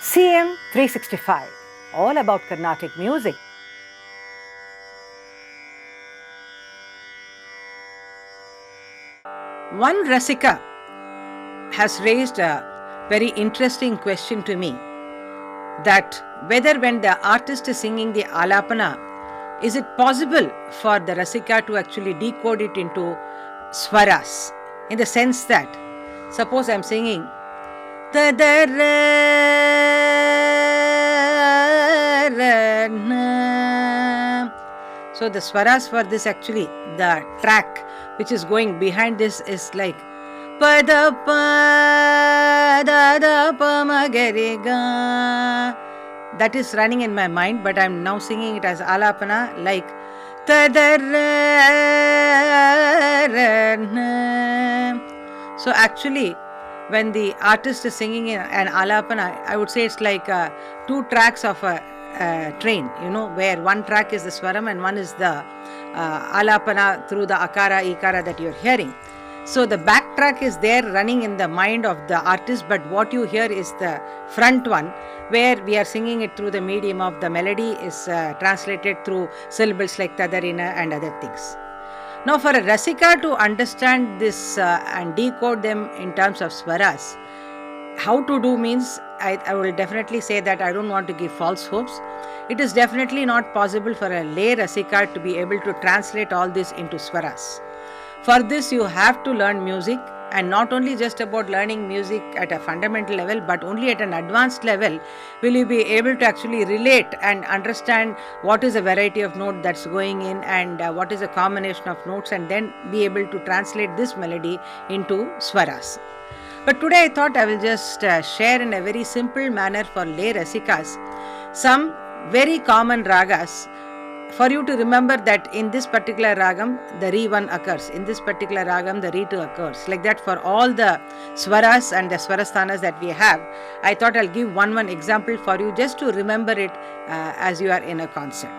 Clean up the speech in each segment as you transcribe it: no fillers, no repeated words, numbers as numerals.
CM 365, all about Carnatic music. One Rasika has raised a very interesting question to me, that whether when the artist is singing the alapana, is it possible for the Rasika to actually decode it into swaras, in the sense that, suppose I am singing so the swaras for this, actually the track which is going behind this is like pada pa da da pa ma ga re ga. That is running in my mind, but I am now singing it as alapana, like so actually when the artist is singing an alapana, I would say it's like two tracks of a train, where one track is the swaram and one is the alapana through the akara, ikara that you're hearing. So the back track is there running in the mind of the artist, but what you hear is the front one, where we are singing it through the medium of the melody is translated through syllables like tadarina and other things. Now for a Rasika to understand this and decode them in terms of swaras, how to do means, I will definitely say that I don't want to give false hopes. It is definitely not possible for a lay Rasika to be able to translate all this into swaras. For this you have to learn music, and not only just about learning music at a fundamental level, but only at an advanced level will you be able to actually relate and understand what is a variety of note that's going in and what is a combination of notes, and then be able to translate this melody into swaras. But today I thought I will just share in a very simple manner for lay rasikas some very common ragas, for you to remember that in this particular ragam the re 1 occurs, in this particular ragam the re 2 occurs, like that for all the swaras and the swarasthanas that we have. I thought I'll give one example for you just to remember it as you are in a concert.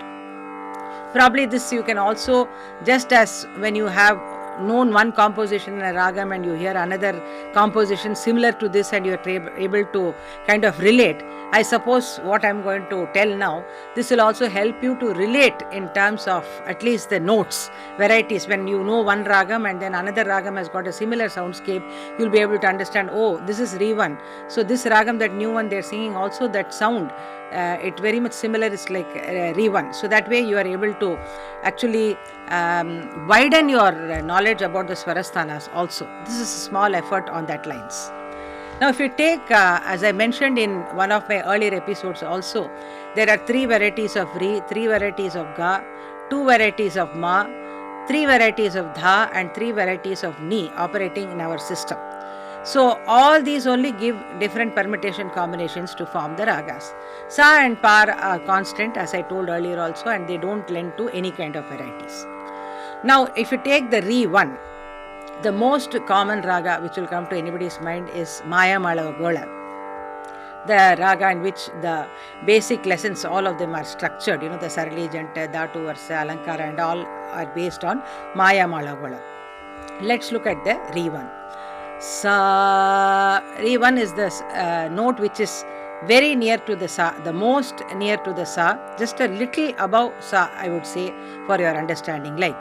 Probably this you can also, just as when you have known one composition in a ragam and you hear another composition similar to this and you are able to kind of relate, I suppose what I am going to tell now, this will also help you to relate in terms of at least the notes, varieties. When you know one ragam and then another ragam has got a similar soundscape, you will be able to understand, oh, this is Re1. So this ragam, that new one they are singing, also that sound, it very much similar is like Re1. So that way you are able to actually widen your knowledge about the swarasthanas also. This is a small effort on that lines. Now if you take, as I mentioned in one of my earlier episodes also, there are 3 varieties of Re, 3 varieties of Ga, 2 varieties of Ma, 3 varieties of Dha and 3 varieties of Ni operating in our system. So all these only give different permutation combinations to form the ragas. Sa and Par are constant, as I told earlier also, and they don't lend to any kind of varieties. Now if you take the Re1, the most common raga which will come to anybody's mind is Maya Malavagola, the raga in which the basic lessons, all of them are structured, the Sarali, Janta, Dhatu, Varsa, Alankara and all are based on Maya Malavagola. Let's look at the Re1. Sa. Re1 is the note which is very near to the Sa, the most near to the Sa, just a little above Sa, I would say, for your understanding, like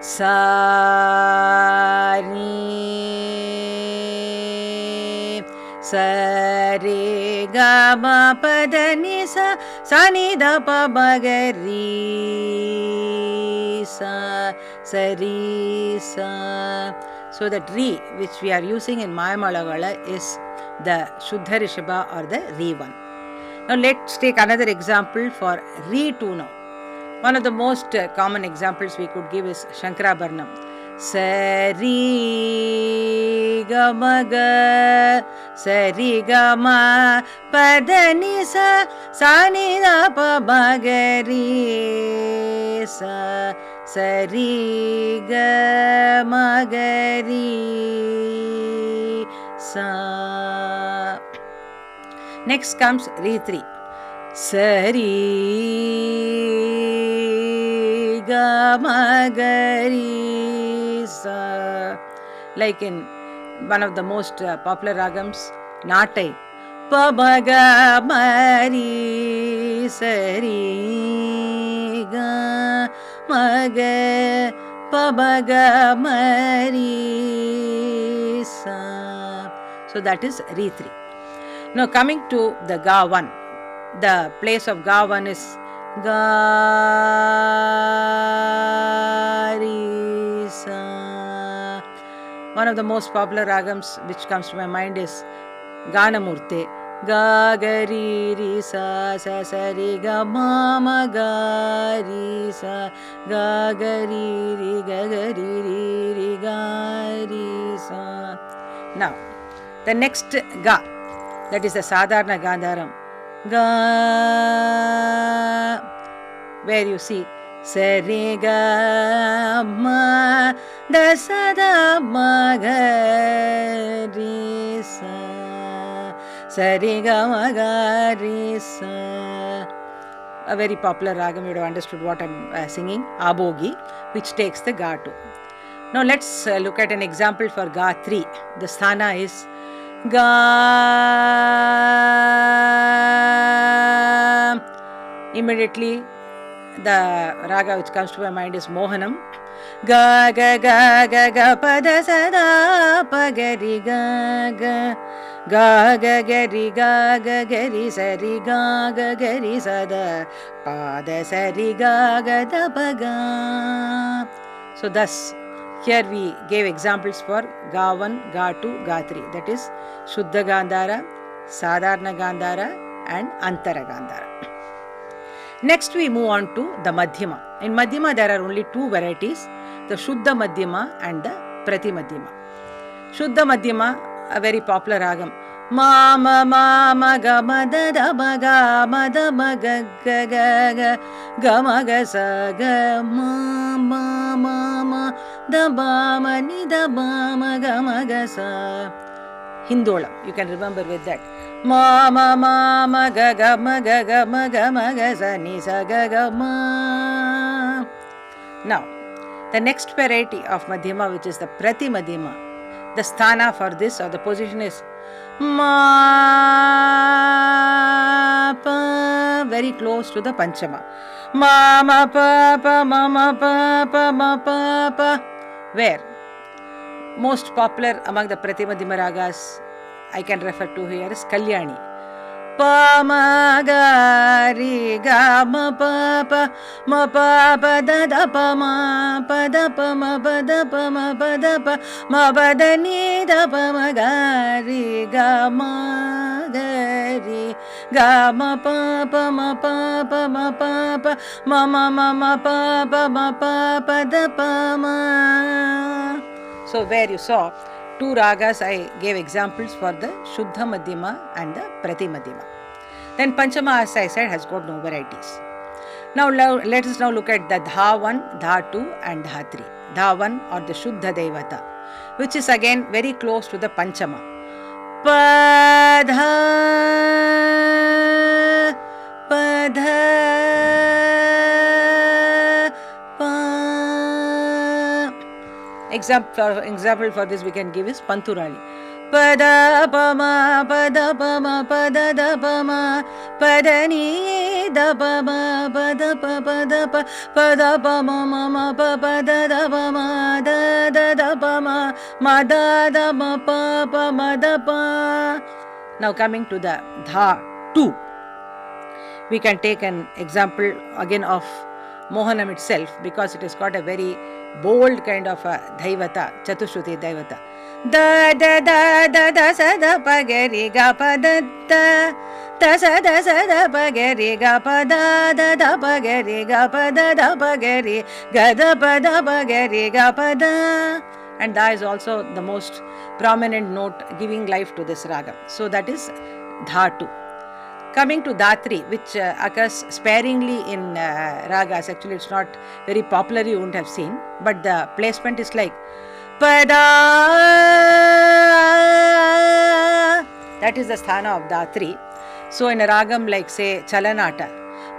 Sa Ni Sa Re Ga Ma Pa Da Ni Sa Sa Ni Da Pa Ba Ga Re Sa Sa Re Sa. So that Re which we are using in Maya Malagala is the Shuddha Rishabha or the Re1. Now let's take another example for Re2 now. One of the most common examples we could give is Shankarabharanam. Sa Re Ga Ma Ga Sa Re Ga Ma Pa Da Ni Sa Sa Ni Da Pa Ba Ga Re Sa Sa Re Ga Ma Ga Re Sa. Next comes Re3. Sa Re Ga Ma Ga Re Sa. Like in one of the most popular ragams, Natai, pa ma ga ma ri sa ri ga ma ga pa ma ga ma ri sa. So that is Re 3. Now coming to the Ga 1, the place of Ga 1 is Ga Ri Sa. One of the most popular ragams which comes to my mind is Ganamurte. Ga ga ri ri sa sa sa ri ga ma ma ga ri sa ga ga ri ri ga ga ri ri ri ga ri sa. Now the next Ga, that is the Sadharana Gandharam. Ga, where you see sa re ga ma da sa da ma ga ri sa sa re ga ma ga ri sa. A very popular ragam, you would have understood what I am singing, Abogi, which takes the Ga 2. Now let's look at an example for Ga 3. The sthana is Ga. Immediately the raga which comes to my mind is Mohanam. Ga ga ga ga ga pa da sa da pa ga ri ga ga ga ga ga ri ga ga ga ri sa ri ga ga ga ri sa da pa da sa ri ga ga da pa ga. So thus here we gave examples for Ga 1, Ga 2, Ga 3, that is Shuddha Gandhara, Sadharana Gandhara and Antara Gandhara. Next we move on to the Madhyama. In Madhyama there are only two varieties, the Shuddha Madhyama and the Prati Madhyama. Shuddha Madhyama, a very popular ragam. Ma ma ma ma ga ma da da ma ga ma da ma ga ga ga ga ga ma ga sa ga ma ma ma ma da ba ma ni da ba ma ga ma ga sa. Hindolam, you can remember with that. Ma ma ma ma ga ga ma ga ga ma ga ma ga sa ni sa ga ga ma. Now the next variety of Madhyama, which is the Prati Madhyama, the sthana for this or the position is Ma pa, very close to the Panchama. Ma ma pa pa ma ma pa pa ma pa pa. Where most popular among the Pratimadhyama ragas I can refer to here is Kalyani. Pa ma ga ri ga ma pa pa da da pa ma da pa ma da pa ma da pa ma da ni da pa ma ga ri ga ma ga ri ga ma pa ma pa ma pa pa ma pa ma pa da pa ma. So where you saw two ragas, I gave examples for the Shuddha Madhyama and the Prati Madhyama. Then Panchama, as I said, has got no varieties. Now let us now look at the Dha 1, Dha 2 and Dha 3. Dha 1 or the Shuddha Devata, which is again very close to the Panchama. Pa dha pa dha pa. Example for this we can give is Panturali. Pada pa ma pada pa ma pada da pa ma pada ni da pa ma pada pa pada pa pada pa ma ma pa pada da pa ma da da pa ma da da ma pa ma da pa. Now coming to the Dha 2, we can take an example again of Mohanam itself, because it has got a very bold kind of a Daivata, Chatushruti Daivata. Da da da da da sa da pa ga ri ga pa da da da sa da pa ga ri ga pa da da pa ga ri ga pa da pa ga ri ga da pa ga ri ga pa da. And Da is also the most prominent note giving life to this raga. So that is Dha 2. Coming to Dha 3, which occurs sparingly in ragas. Actually, it's not very popular, you won't have seen, but the placement is like Pada. That is the sthana of Dha 3. So in a ragam like say Chalanata,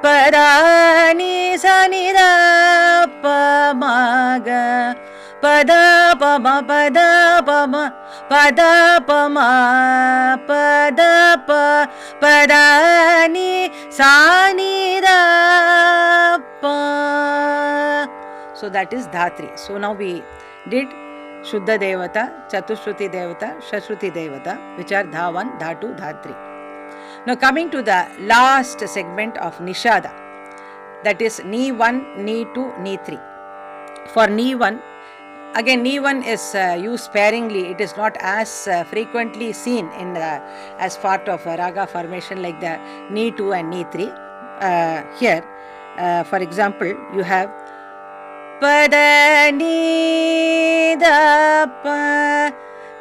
Pada ni sa ni da pa ma ga pada pa ma pada pa ma pada pa ma pada pa pada ni sa ni da pa. So that is Dhatri. So now we did Shuddha Devata, Chatushruti Devata, Shashruti Devata, which are Dha1, Dha2, Dha3. Now coming to the last segment of Nishada, that is Ni 1, Ni 2, Ni 3. For Ni 1, again Ni 1 is used sparingly. It is not as frequently seen in as part of raga formation like the Ni 2 and Ni 3. Here, for example, you have pada ni da pa,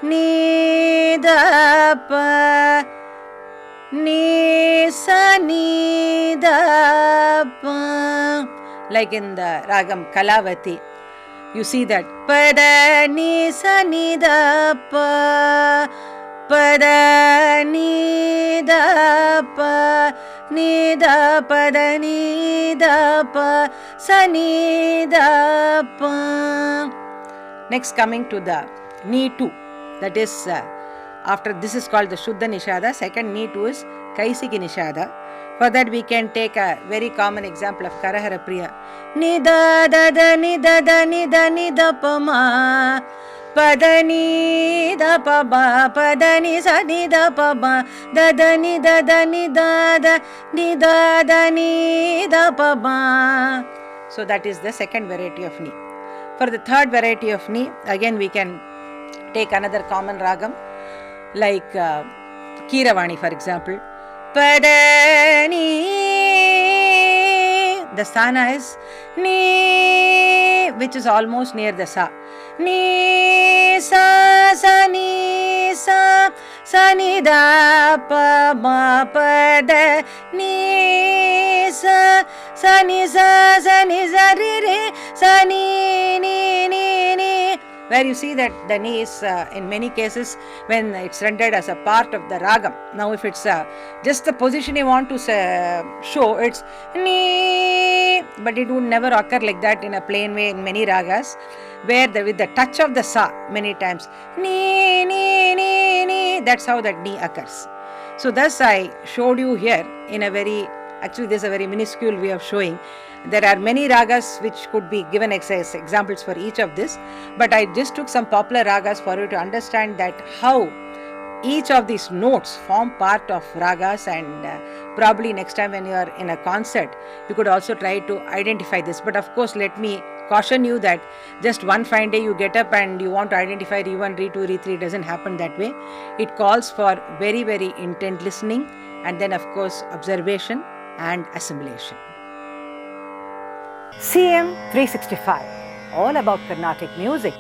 ni da pa, ni sa ni da pa. Like in the ragam Kalavati, you see that pada ni sa ni da pa, pada ni da pa, ni da pada ni da pa, sa ni da pa. Next, coming to the Ni 2, that is after this is called the Shuddha Nishada. Second Ni 2 is Kaisiki Nishada. For that we can take a very common example of Karahara Priya. Ni da da da ni da da ni da ni da pa ma, pada ni da pa ba, pada ni sa ni da pa ba, da da ni da da ni da da ni da da ni da pa ba. So that is the second variety of Ni. For the third variety of Ni, again we can take another common ragam like Keeravani, for example. Pada ni, the sthana is ni, which is almost near the sa. Ni sa sa ni sa, sa ni da pa ma pada ni sa, sa ni sa, sa ni sa re re, sa ni ni ni ni. Where you see that the ni is in many cases when it's rendered as a part of the ragam. Now if it's just the position you want to show, it's ni, but it would never occur like that in a plain way in many ragas, where with the touch of the sa many times, ni ni ni ni, that's how that ni occurs. So thus I showed you here in a very, actually this is a very minuscule way of showing. There are many ragas which could be given as examples for each of this, but I just took some popular ragas for you to understand that how each of these notes form part of ragas, and probably next time when you are in a concert, you could also try to identify this. But of course, let me caution you that just one fine day you get up and you want to identify Re1, Re2, Re3, it doesn't happen that way. It calls for very, very intent listening and then of course observation and assimilation. CM 365, all about Carnatic music.